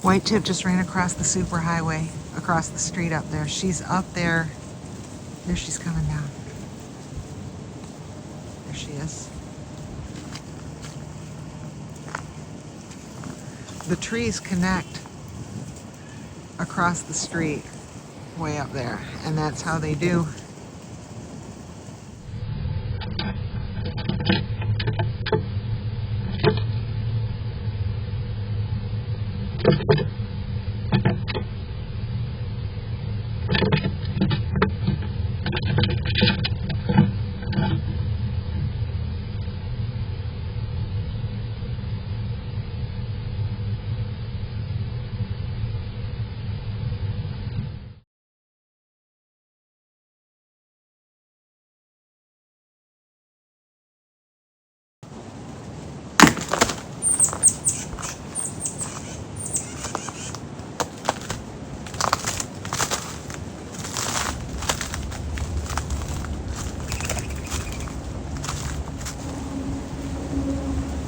White tip just ran across the superhighway, across the street up there. She's up there. There she's coming down. There she is. The trees connect across the street way up there, and that's how they do.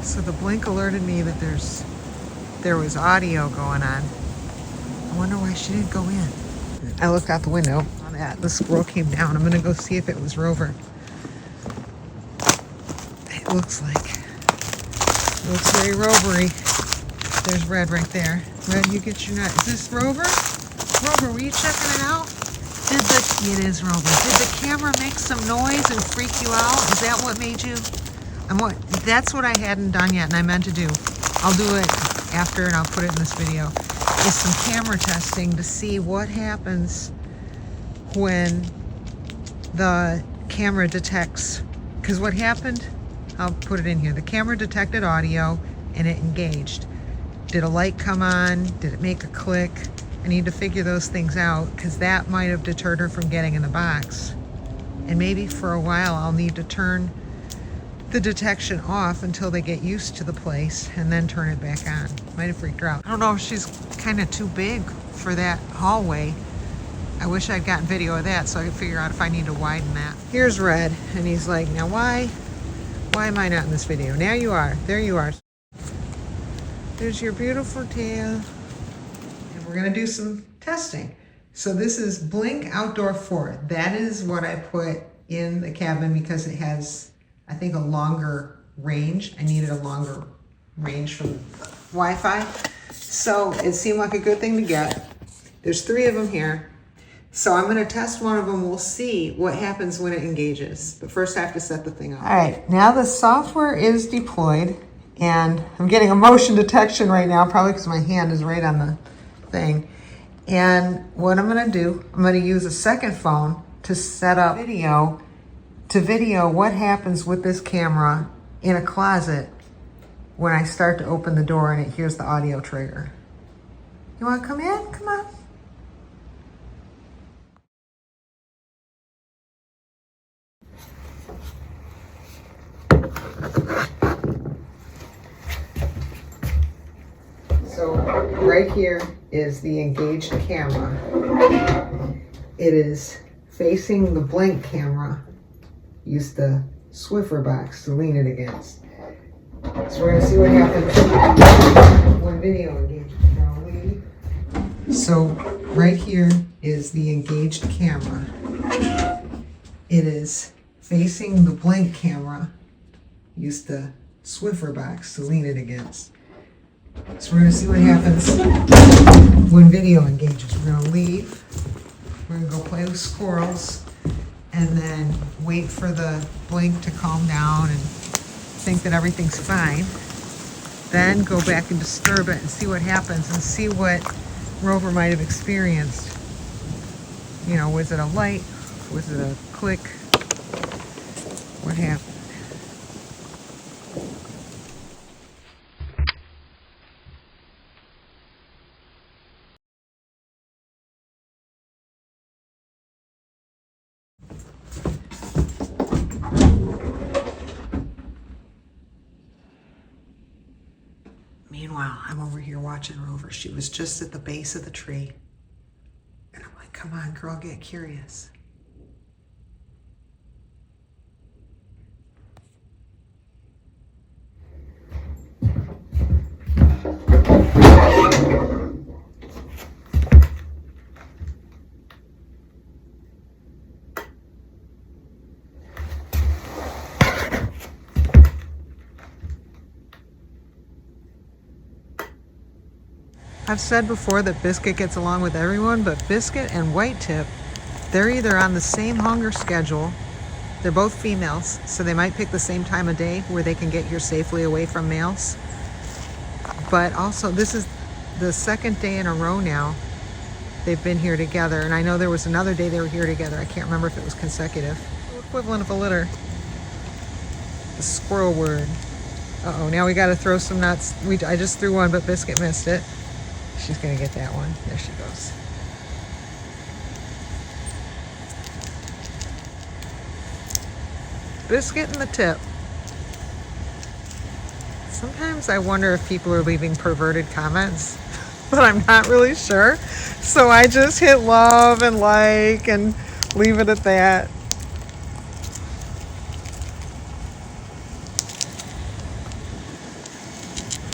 So the blink alerted me that there was audio going on. I wonder why she didn't go in. I looked out the window on that. The squirrel came down. I'm gonna go see if it was Rover. It looks very rovery. There's Red right there. Red, you get your nut. Is this Rover? Rover, were you checking it out? It is Rover. Did the camera make some noise and freak you out? Is that what made you? That's what I hadn't done yet, and I meant to do. I'll do it after, and I'll put it in this video. Is some camera testing to see what happens when the camera detects. Because what happened, I'll put it in here. The camera detected audio, and it engaged. Did a light come on? Did it make a click? I need to figure those things out, because that might have deterred her from getting in the box. And maybe for a while I'll need to turn the detection off until they get used to the place and then turn it back on. Might have freaked her out. I don't know if she's kind of too big for that hallway. I wish I'd gotten video of that so I could figure out if I need to widen that. Here's Red, and he's like, now why am I not in this video? Now you are. There you are. There's your beautiful tail. And we're gonna do some testing. So this is Blink Outdoor 4. That is what I put in the cabin because it has, I think, a longer range. I needed a longer range from Wi-Fi. So it seemed like a good thing to get. There's 3 of them here. So I'm gonna test one of them. We'll see what happens when it engages. But first I have to set the thing up. All right, now the software is deployed, and I'm getting a motion detection right now, probably because my hand is right on the thing. And what I'm gonna do, I'm gonna use a second phone to set up video, what happens with this camera in a closet when I start to open the door and it hears the audio trigger. You wanna come in? Come on. So right here is the engaged camera. It is facing the Blink camera. Use the Swiffer box to lean it against. So we're gonna see what happens when video engages. So right here is the engaged camera. It is facing the Blink camera. Use the Swiffer box to lean it against. So we're gonna see what happens when video engages. We're gonna leave. We're gonna go play with squirrels and then wait for the Blink to calm down and think that everything's fine. Then go back and disturb it and see what happens and see what Rover might have experienced. You know, was it a light? Was it a click? What happened? Meanwhile, I'm over here watching Rover. She was just at the base of the tree. And I'm like, come on, girl, get curious. I've said before that Biscuit gets along with everyone, but Biscuit and White Tip, they're either on the same hunger schedule. They're both females, so they might pick the same time of day where they can get here safely away from males. But also, this is the second day in a row now they've been here together. And I know there was another day they were here together. I can't remember if it was consecutive. Equivalent of a litter. The squirrel word. Uh-oh, now we got to throw some nuts. I just threw one, but Biscuit missed it. She's going to get that one. There she goes. Biscuit and the tip. Sometimes I wonder if people are leaving perverted comments, but I'm not really sure. So I just hit love and like and leave it at that.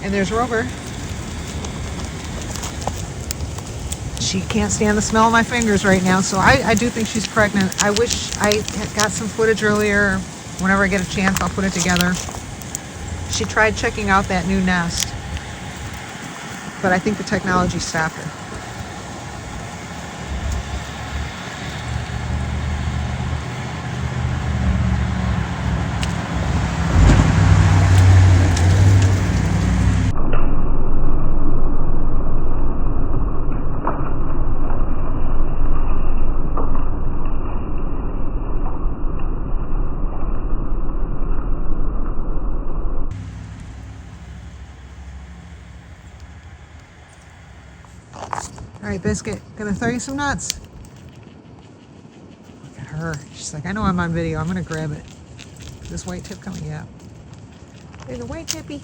And there's Rover. She can't stand the smell of my fingers right now, so I do think she's pregnant. I wish I had got some footage earlier. Whenever I get a chance, I'll put it together. She tried checking out that new nest, but I think the technology stopped her. All right, Biscuit, gonna throw you some nuts. Look at her. She's like, I know I'm on video. I'm gonna grab it. This white tip coming? Yeah. There's a white tippy.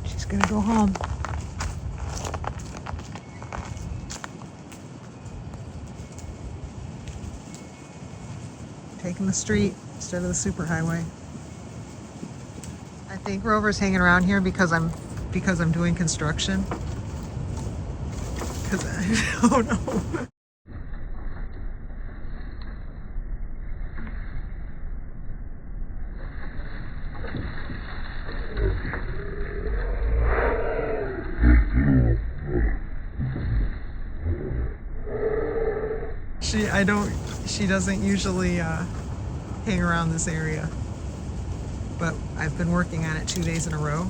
She's gonna go home. Taking the street instead of the superhighway. I think Rover's hanging around here because I'm doing construction. Because oh no. She doesn't usually hang around this area, but I've been working on it 2 days in a row,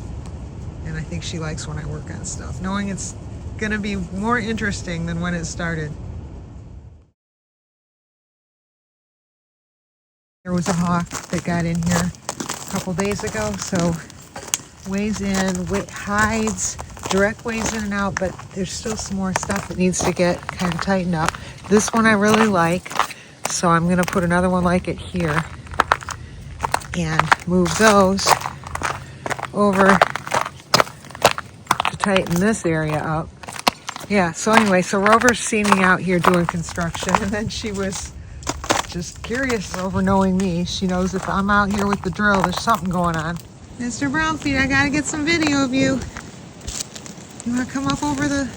and I think she likes when I work on stuff, knowing it's gonna be more interesting than when it started. There was a hawk that got in here a couple days ago, so ways in, hides, direct ways in and out, but there's still some more stuff that needs to get kind of tightened up. This one I really like, so I'm gonna put another one like it here and move those over to tighten this area up. Yeah, so anyway, so Rover's seen me out here doing construction, and then she was just curious over knowing me. She knows if I'm out here with the drill, there's something going on. Mr. Brownfeet, I gotta get some video of you. You wanna come up over the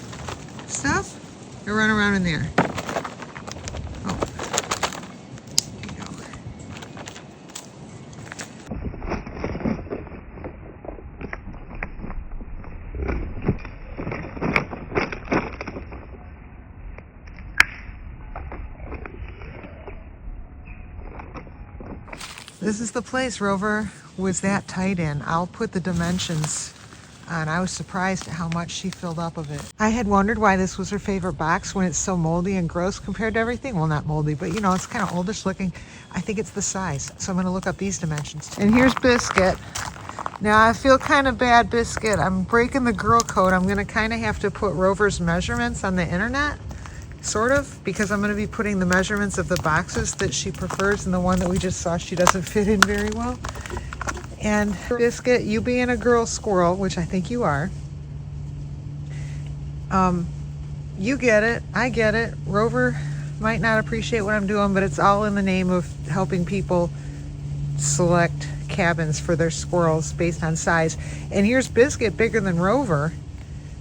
stuff? Or run around in there? Oh. There you go. This is the place Rover was that tight in. I'll put the dimensions on. I was surprised at how much she filled up of it. I had wondered why this was her favorite box when it's so moldy and gross compared to everything. Well, not moldy, but you know, it's kind of oldish looking. I think it's the size. So I'm gonna look up these dimensions. And here's Biscuit. Now I feel kind of bad, Biscuit. I'm breaking the girl code. I'm gonna kind of have to put Rover's measurements on the internet. Sort of, because I'm going to be putting the measurements of the boxes that she prefers, and the one that we just saw she doesn't fit in very well. And Biscuit, you being a girl squirrel, which I think you are, you get it, I get it. Rover might not appreciate what I'm doing, but it's all in the name of helping people select cabins for their squirrels based on size. And here's Biscuit, bigger than Rover,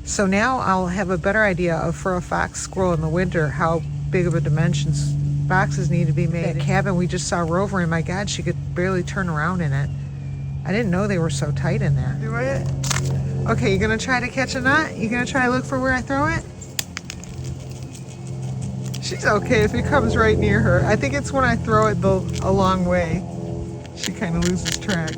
So now I'll have a better idea of, for a fox squirrel in the winter, how big of a dimensions boxes need to be made. That cabin we just saw Rover in, my God, she could barely turn around in it. I didn't know they were so tight in there. Do it. Okay, you gonna try to catch a nut? You gonna try to look for where I throw it? She's okay if it comes right near her. I think it's when I throw it a long way. She kind of loses track.